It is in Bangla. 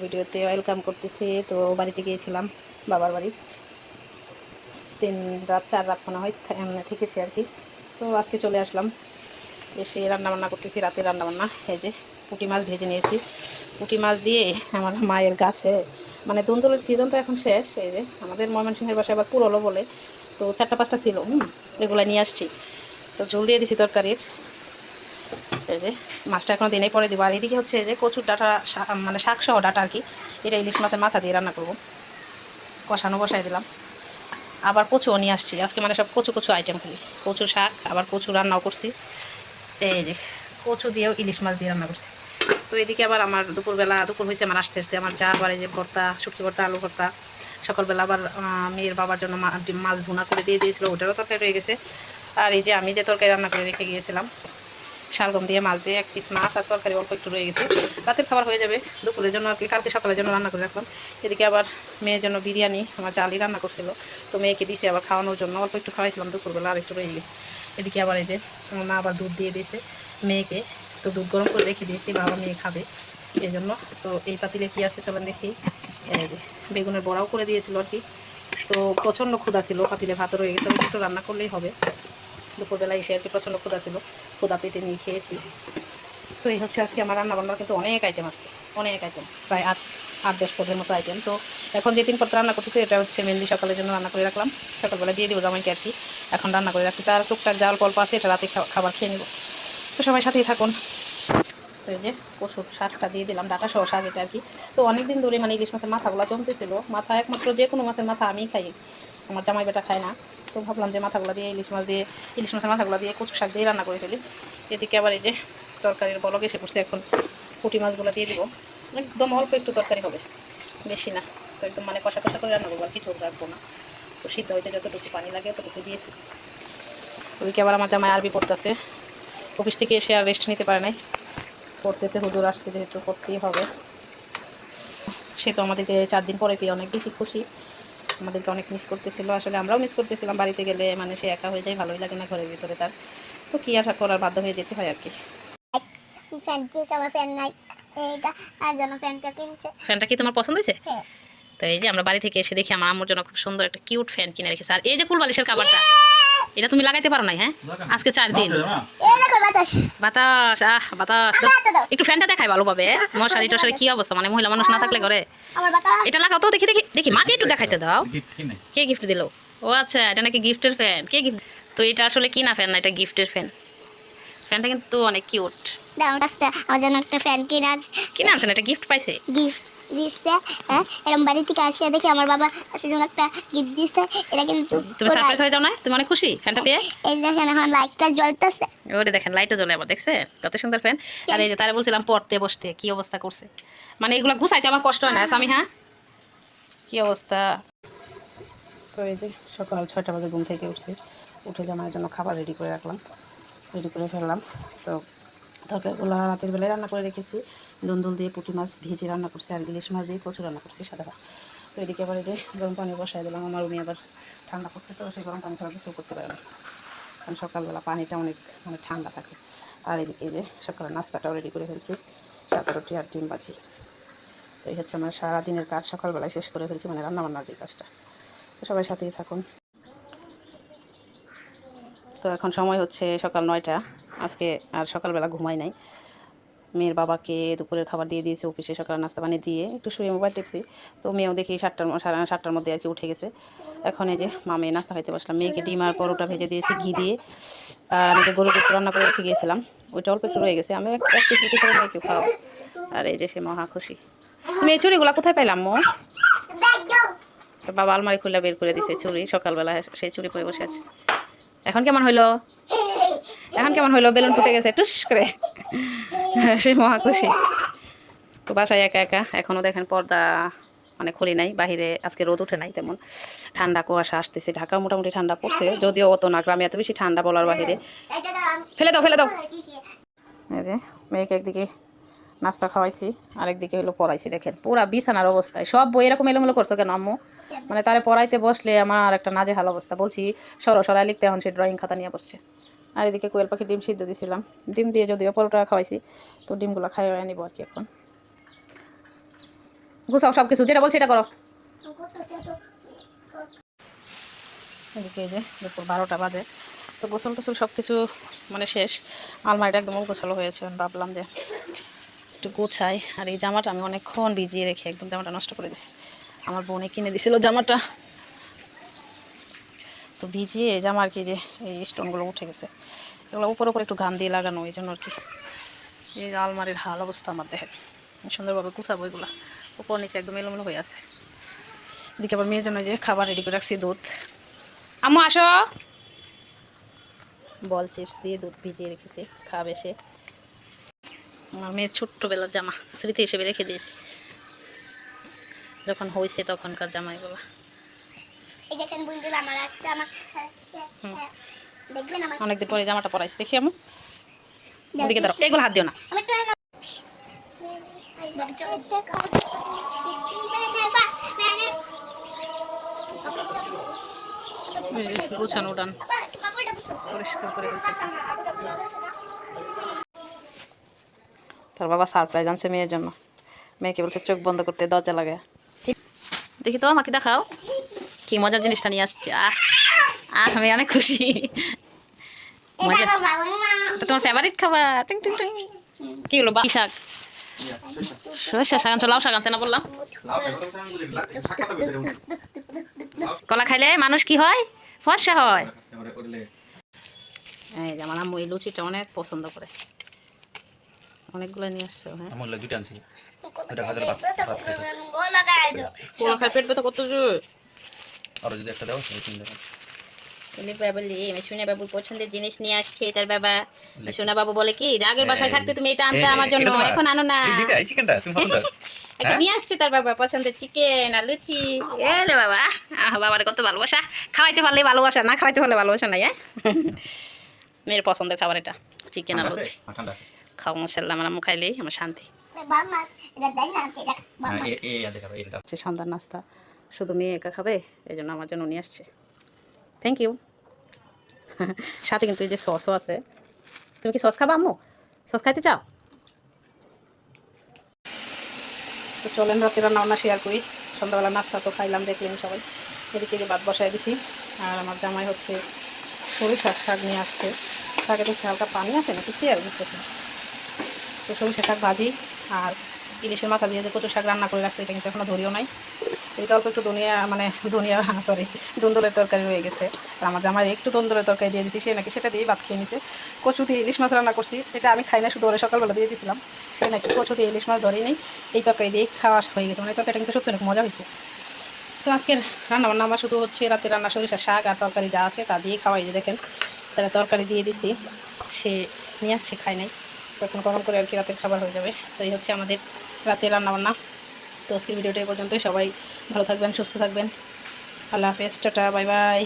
ভিডিওতে ওয়েলকাম করতেছি। তো বাড়িতে গিয়েছিলাম, বাবার বাড়ি 3 রাত 4 রাত মনে হয় থেকেছি আর কি। তো আজকে চলে আসলাম, এসে রান্নাবান্না করতেছি। রাতে রান্নাবান্না এই যে পুঁটি মাছ ভেজে নিয়েছি। পুঁটি মাছ দিয়ে আমার মায়ের গাছে মানে দুন্দুলের সিজন তো এখন শেষ। এই যে আমাদের ময়মনসিংহের বাসায় আবার পুরোলো বলে, তো 4টা 5টা ছিল, এগুলো নিয়ে আসছি। তো ঝোল দিয়ে দিছি তরকারির। এই যে মাছটা এখনো দিনেই পরে দিব। আর এদিকে হচ্ছে যে কচুর ডাঁটা, মানে শাক সহ ডাঁটা আর কি, এটা ইলিশ মাছের মাথা দিয়ে রান্না করবো। কষানো বসাই দিলাম। আবার কচুও নিয়ে আসছি আজকে, মানে সব কচু কচু আইটেম করি। কচু শাক, আবার কচু রান্নাও করছি। এই যে কচু দিয়েও ইলিশ মাছ দিয়ে রান্না করছি। তো এদিকে আবার আমার দুপুর হয়েছে আমার আসতে আসতে। আমার যা আবার এই যে ভর্তা, শুটকি ভর্তা, আলু ভর্তা। সকালবেলা আবার মেয়ের বাবার জন্য মাছ ভুনা করে দিয়ে দিয়েছিলো, ওটারও তরকারি রয়ে গেছে। আর এই যে আমি যে তরকারি রান্না করে রেখে গিয়েছিলাম, শালগম দিয়ে মাছ দিয়ে 1 পিস মাছ আর তরকারি অল্প একটু রয়ে গেছে। রাতের খাবার হয়ে যাবে দুপুরের জন্য আর কি, কালকে সকালের জন্য রান্না করে রাখলাম। এদিকে আবার মেয়ের জন্য বিরিয়ানি আমার জালি রান্না করছিল, তো মেয়েকে দিয়েছি আবার খাওয়ানোর জন্য। অল্প একটু খাওয়াইছিলাম দুপুরবেলা, আর একটু রয়ে গেছে। এদিকে আবার এই যে আমার মা আবার দুধ দিয়ে দিয়েছে মেয়েকে, তো দুধ গরম করে রেখে দিয়েছি, বাবা মেয়ে খাবে এই জন্য। তো এই পাতিলে কী আছে চলেন দেখি। এই যে বেগুনের বড়াও করে দিয়েছিল আর কি। তো প্রচণ্ড ক্ষুধা ছিল, পাতিলে ভাত রয়ে গেছে, একটু রান্না করলেই হবে। দুপুরবেলা এসে আর কি প্রচণ্ড ক্ষুধা ছিল, ক্ষুধা পেটে নিয়ে খেয়েছি। তো এই হচ্ছে আজকে আমার রান্নাবান্নার কিন্তু অনেক আইটেম আছে, অনেক আইটেম, প্রায় 8-10 পদের মতো আইটেম। তো এখন যে 3 পদ রান্না করতেছি এটা হচ্ছে মেনলি সকালের জন্য রান্না করে রাখলাম, সকালবেলা দিয়ে দেবো জামাইকে আর কি। এখন রান্না করে রাখছি, তার টুকটাক জাল অল্প আছে, এটা রাতে খাবার খেয়ে নেব। তো সবাই সাথেই থাকুন। তো এই যে কচুর শাকটা দিয়ে দিলাম, ডাটা সহ শাক এটা আর কি। তো অনেকদিন ধরে মানে ইলিশ মাছের মাথাগুলো জমতেছিল। মাথা একমাত্র যে কোনো মাছের মাথা আমিই খাই, আমার জামাই বেটা খায় না। তো ভাবলাম যে মাথাগুলো দিয়ে ইলিশ মাছের মাথাগুলো দিয়ে কচু শাক দিয়ে রান্না করে ফেলি। এদিকে আবার এই যে তরকারির বলক এসে পড়ছে, এখন পুঁটি মাছগুলো দিয়ে দিব। একদম অল্প একটু তরকারি হবে, বেশি না। তো একদম মানে কষা কষা করে রান্না করবো আর কি, ঝোল রাখবো না। তো সিদ্ধ হইতে যতটুকু পানি লাগে ততটুকু দিয়েছি। ওদিকে আবার আমার জামাই আরবি পড়তেছে, অফিস থেকে এসে আর রেস্ট নিতে পারে নাই, পড়তেছে। হুজুর আসছে যেহেতু পড়তেই হবে। সে তো আমাদেরকে 4 দিন পরে পেয়ে অনেক বেশি খুশি, আমাদেরকে অনেক মিস করতেছিল। আসলে আমরাও মিস করতেছিলাম, বাড়িতে গেলে মানে সে একা হয়ে যায়, ভালোই লাগে না ঘরের ভিতরে তার। তো কী আশা করার, বাধ্য হয়ে যেতে হয় আর কি। ফ্যানটা কি তোমার পছন্দ হয়েছে? তো এই যে আমরা বাড়ি থেকে এসে দেখি আমার আম্মুর জন্য খুব সুন্দর একটা কিউট ফ্যান কিনে রেখেছে। আর এই যে কুলবালিশের কাভারটা, এটা তুমি লাগাইতে পারো নাই? হ্যাঁ, আজকে 4 দিন বাতাস, বাতাস। একটু ফ্যানটা দেখাই ভালোভাবে, মশারি টশারি কি অবস্থা, মানে মহিলা মানুষ না থাকলে ঘরে এটা লাগাও তো। দেখি দেখি দেখি, মাকে একটু দেখাইতে দাও। কে গিফট দিল? ও আচ্ছা, এটা নাকি গিফটের ফ্যান। কে গিফট? তো এটা আসলে কিনা ফ্যান না, এটা গিফটের ফ্যান। ফ্যানটা কিন্তু অনেক কিউট। আমার জন্য একটা ফ্যান কিনা আনছেন, এটা গিফট পাইছে। গিফট দিচ্ছে। হ্যাঁ, এরকম বাড়ি থেকে আসিয়া দেখি আমার বাবা সেজন্য একটা গিফট দিচ্ছে। এটা কিন্তু তুমি সারপ্রাইজ হয়ে যাও না? তুমি অনেক খুশি ফ্যানটা পেয়ে? এই দেখেন এখন লাইটটা জ্বলতেছে। ওরে দেখেন, লাইটও জ্বলে আবার, দেখছেন কত সুন্দর ফ্যান। আর এই যে তারা বলছিলাম পড়তে বসতে কি অবস্থা করছে, মানে এগুলো গুছাইতে আমার কষ্ট হয় না স্বামী। হ্যাঁ, কি অবস্থা। তো এই যে সকাল 6টা বাজে ঘুম থেকে উঠছি, উঠে জামার জন্য খাবার রেডি করে রাখলাম, রেডি করে ফেললাম। তো তরকারিগুলো রাতের বেলায় রান্না করে রেখেছি, দুন্দুল দিয়ে পুঁটি মাছ ভেজে রান্না করছি, আর ইলিশ মাছ দিয়ে কচু রান্না করছি সাদা ভাত। তো এদিকে আবার এই যে গরম পানি বসাই দিলাম, আমার উনি আবার ঠান্ডা করছে, তো সেই গরম পানি ছাড়া কিছু করতে পারে না, কারণ সকালবেলা পানিটা অনেক মানে ঠান্ডা থাকে। আর এদিকে যে সকালের নাস্তাটাও রেডি করে ফেলছি, 7 রুটি আর ডিম ভাজি। তো এই হচ্ছে আমার সারাদিনের কাজ, সকালবেলায় শেষ করে ফেলছি, মানে রান্নাবান্নার যে কাজটা। তো সবাই সাথেই থাকুন। তো এখন সময় হচ্ছে সকাল 9টা। আজকে আর সকালবেলা ঘুমাই নাই, মেয়ের বাবাকে দুপুরের খাবার দিয়ে দিয়েছি, অফিসে সকাল নাস্তা বানিয়ে দিয়ে একটু শুয়ে মোবাইল টিপছি। তো মেয়েও দেখি 7টার মধ্যে আর কি উঠে গেছে। এখন এই যে মেয়ে নাস্তা খাইতে বসলাম, মেয়েকে ডিম আর পরোটা ভেজে দিয়েছি ঘি দিয়ে। আর আমি যে গরুর গোশত রান্না করে রেখে গিয়েছিলাম, ওইটা অল্প একটু রয়ে গেছে, আমি এক পিস রুটি করে মেয়েকে খাওয়াবো। আর এই যে সে মহা খুশি। তুমি এই চুড়িগুলো কোথায় পাইলাম মো? তো বাবা আলমারি খুলে বের করে দিছে চুড়ি, সকালবেলা সেই চুড়ি পরে বসে আছে। এখন কেমন হইলো? এখন কেমন হইলো? বেলুন ফুটে গেছে টুস করে, সে মহা খুশি। তো বাসায় একা একা, এখনও দেখেন পর্দা মানে খুলি নাই, বাহিরে আজকে রোদ উঠে নাই তেমন, ঠান্ডা কুয়াশা আসতেছে। ঢাকা মোটামুটি ঠান্ডা পড়ছে, যদিও অত না, গ্রামে এত বেশি ঠান্ডা বলার বাহিরে। ফেলে দাও ফেলে দাও। এই যে মেয়েকে একদিকে নাস্তা খাওয়াইছি, আরেকদিকে হলো পড়াইছি। দেখেন পুরা বিছানার অবস্থায় সব বই এরকম এলোমেলো করছো কেন আম্মু? মানে তারে পড়াইতে বসলে আমার একটা নাজেহাল অবস্থা, বলছি সরাই লিখতে, এখন সে ড্রয়িং খাতা নিয়ে বসছে। আর এদিকে কোয়েল পাখি ডিম সিদ্ধ দিয়েছিলাম, ডিম দিয়ে যদিও পরোটা খাওয়াইছি, তো ডিমগুলো খাইয়ে নিব আর কি এখন। গুছাও সব কিছু, যেটা বলছি এটা করো। এদিকে এই যে দুপুর 12টা বাজে, তো গোসল টোসল সব কিছু মানে শেষ। আলমারিটা একদম গোছালো হয়েছে। ভাবলাম যে একটু গোছাই। আর এই জামাটা আমি অনেকক্ষণ ভিজিয়ে রেখে একদম জামাটা নষ্ট করে দিছি। আমার বোনে কিনে দিছিল জামাটা, তো ভিজিয়ে জামা আর কি যে এই স্টোনগুলো উঠে গেছে, এগুলো উপর উপর একটু গান দিয়ে লাগানো, এই জন্য আর কি। এই আলমারির হাল অবস্থা আমার দেখেন, সুন্দরভাবে গুছাবো এগুলো, উপর নিচে একদম এলোমেলো হয়ে আছে। এদিকে আবার মেয়ের জন্য যে খাবার রেডি করে রাখছি, দুধ। আম্মু আসো, বল চিপস দিয়ে দুধ ভিজিয়ে রেখেছি, খাবে সে। আমার মেয়ের ছোট্টবেলার জামা স্মৃতি হিসেবে রেখে দিয়েছি, যখন হয়েছে তখনকার জামা এগুলো। এই দেখেন বন্ধুরা আমার আছে আমার দেখবেন আমার অনেকদিন পরে জামাটা পরাইছি, দেখি আমি। ওদিকে ধরো, এগুলো হাত দিও না। আমি তো গুছানো উঠান পরিষ্কার করে ফেলছি। তোর বাবা সারপ্রাইজ আনছে মেয়ের জন্য, মেয়েকে বলছে চোখ বন্ধ করতে দরজা লাগে। দেখি তো আমাকে দেখাও কি মজার জিনিসটা নিয়ে আসছে। আমি অনেক খুশি। মজা, এটা তোমার ফেভারিট খাবার। টিং টিং টিং। কি হলো বা শাক? সরষে শাক আনছো, লাউ শাক আনতে না বললাম? কলা খাইলে মানুষ কি হয়? ফর্সা হয়। এই যে আমার আম্মু এই লুচিটা অনেক পছন্দ করে, অনেকগুলো নিয়ে আসছো। হ্যাঁ, আমার দুইটা আনছি। এটা খাদের পোলা খাই পেট ব্যথা করতেছে। আর যদি একটা দাও এই তিন দাও। দিলীপ বাবু বলি মিশুনা বাবুর পছন্দের জিনিস নিয়ে আসছে তার বাবা। মিশুনা বাবু বলে কি যে আগের বাসায় থাকতে তুমি এটা আনতে আমার জন্য, এখন আনো না। এই চিকেনটা তুমি পছন্দ? একটা নিয়ে আসছে তার বাবা পছন্দের চিকেন আর লুচি। এলে বাবা, বাবার কত ভালোবাসা, খাওয়াইতে পারলে ভালোবাসা, না খাওয়াইতে পারলে ভালোবাসা নাই। মেয়ের পছন্দের খাবার এটা, চিকেন আর লুচি। ঠান্ডা আছে। খাও মশাল্লা, আমার আম্মু খাইলেই আমার শান্তি। সন্ধ্যার নাস্তা শুধু মেয়ে একা খাবে, এই জন্য আমার জন্য নিয়ে আসছে। Thank you. সাথে কিন্তু এই যে সসও আছে। তুমি কি সস খাবা আম্মু? সস খাইতে চাও? তো চলেন রাতে রান্না শেয়ার করি। সন্ধ্যাবেলা নাস্তা তো খাইলাম, দেখলেন সবাই। এদিকে যে ভাত বসাই দিছি, আর আমার জামাই হচ্ছে সরিষার শাক নিয়ে আসছে। শাকে দেখতে হালকা পানি আছে নাকি কি আর বুঝতেছি। তো সরিষার শাক ভাজি আর ইলিশের মাথা দিয়ে যে কচু শাক রান্না করে রাখছে, এটা কিন্তু এখনও ধরিও নাই। এটা অল্প একটু দুন্দুলের তরকারি রয়ে গেছে। আর আমার জামাই একটু দুন্দুলের তরকারি দিয়ে দিচ্ছি, সে নাকি সেটা দিয়েই ভাত খেয়ে নিছে। কচু দিয়ে ইলিশ মাছ রান্না করছি, এটা আমি খাই না, শুধু ওরে সকালবেলা দিয়ে দিয়েছিলাম। সে নাকি কচু দিয়ে ইলিশ মাছ ধরেই নেই, এই তরকারি দিয়েই খাওয়া হয়ে গেছে। মানে তরকারিটা কিন্তু সত্যি অনেক মজা হয়েছে। তো আজকের রান্নাবান্না আমার শুধু হচ্ছে রাতে রান্না সরিষার শাক আর তরকারি যা আছে তা দিয়েই খাওয়াই। যে দেখেন তারা তরকারি দিয়ে দিছি, সে নিয়ে আসছে, খায় নাই। তো এখন গরম করে আর কি রাতের খাবার হয়ে যাবে। তো এই হচ্ছে আমাদের রাতের রান্নাবান্না। তো আজকের ভিডিওটা এই পর্যন্তই। সবাই ভালো থাকবেন, সুস্থ থাকবেন। আল্লাহ হাফেজ, টাটা, বাই বাই।